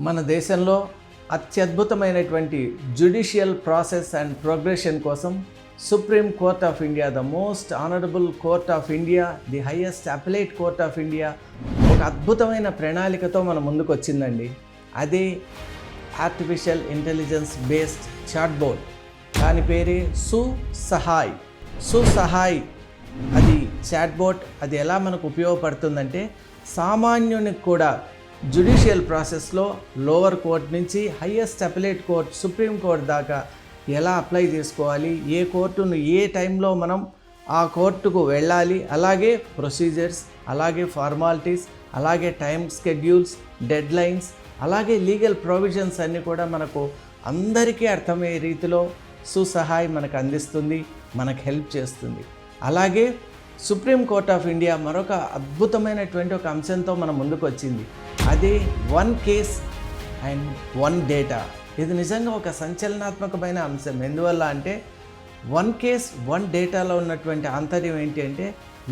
మన దేశంలో అత్యద్భుతమైనటువంటి జ్యుడిషియల్ ప్రాసెస్ అండ్ ప్రోగ్రెషన్ కోసం supreme court of India, the most honourable court of India, the highest appellate court of India ఒక అద్భుతమైన ప్రణాళికతో మన ముందుకు వచ్చిందండి. అదే ఆర్టిఫిషియల్ ఇంటెలిజెన్స్ బేస్డ్ చాట్బోట్. దాని పేరే సుసహాయ్. సుసహాయ్ అది చాట్బోట్. అది ఎలా మనకు ఉపయోగపడుతుందంటే, సామాన్యునికి కూడా జ్యుడిషియల్ ప్రాసెస్లో లోవర్ కోర్ట్ నుంచి highest appellate court, supreme court దాకా ఎలా అప్లై చేసుకోవాలి, ఏ కోర్టును ఏ టైంలో మనం ఆ కోర్టుకు వెళ్ళాలి, అలాగే ప్రొసీజర్స్, అలాగే ఫార్మాలిటీస్, అలాగే టైం స్కెడ్యూల్స్, డెడ్ లైన్స్, అలాగే లీగల్ ప్రొవిజన్స్ అన్నీ కూడా మనకు అందరికీ అర్థమయ్యే రీతిలో సుసహాయ్ మనకు అందిస్తుంది, మనకు హెల్ప్ చేస్తుంది. అలాగే సుప్రీం కోర్ట్ ఆఫ్ ఇండియా మరొక అద్భుతమైనటువంటి ఒక అంశంతో మన ముందుకు వచ్చింది. అదే one case and one data. ఇది నిజంగా ఒక సంచలనాత్మకమైన అంశం. ఎందువల్ల అంటే వన్ కేస్ వన్ డేటాలో ఉన్నటువంటి ఆంతర్యం ఏంటి అంటే,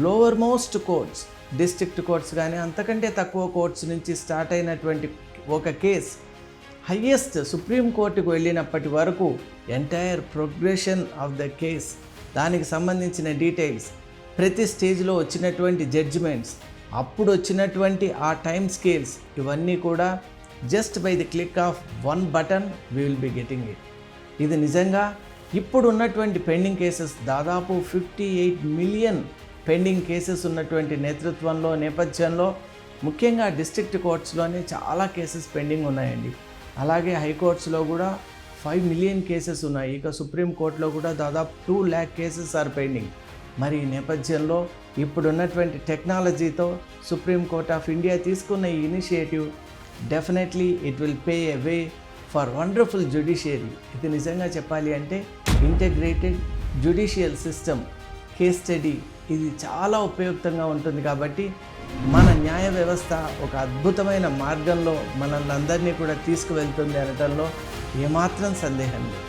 lower most courts, district courts కానీ అంతకంటే తక్కువ కోర్ట్స్ నుంచి స్టార్ట్ అయినటువంటి ఒక కేస్ హయ్యెస్ట్ సుప్రీం కోర్టుకు వెళ్ళినప్పటి వరకు entire progression of the case, దానికి సంబంధించిన డీటెయిల్స్, ప్రతి స్టేజ్లో వచ్చినటువంటి జడ్జిమెంట్స్, అప్పుడు వచ్చినటువంటి ఆ టైం స్కేల్స్, ఇవన్నీ కూడా just by the click of one button we will be getting it. ఇది నిజంగా ఇప్పుడు ఉన్నటువంటి పెండింగ్ కేసెస్, దాదాపు 58 మిలియన్ పెండింగ్ కేసెస్ ఉన్నటువంటి నేపథ్యంలో ముఖ్యంగా డిస్ట్రిక్ట్ కోర్ట్స్లోనే చాలా కేసెస్ పెండింగ్ ఉన్నాయండి. అలాగే హైకోర్ట్స్లో కూడా 5 మిలియన్ కేసెస్ ఉన్నాయి. ఇక సుప్రీం కోర్టులో కూడా దాదాపు 2 lakh కేసెస్ ఆర్ పెండింగ్. మరి ఈ నేపథ్యంలో ఇప్పుడున్నటువంటి టెక్నాలజీతో సుప్రీం కోర్ట్ ఆఫ్ ఇండియా తీసుకున్న ఈ initiative definitely it will pay a way for wonderful judiciary. ఇది నిజంగా చెప్పాలి అంటే integrated judicial system case study ఇది చాలా ఉపయుక్తంగా ఉంటుంది. కాబట్టి మన న్యాయ వ్యవస్థ ఒక అద్భుతమైన మార్గంలో మనల్ని అందరినీ కూడా తీసుకువెళ్తుంది అనటంలో ఏమాత్రం సందేహం లేదు.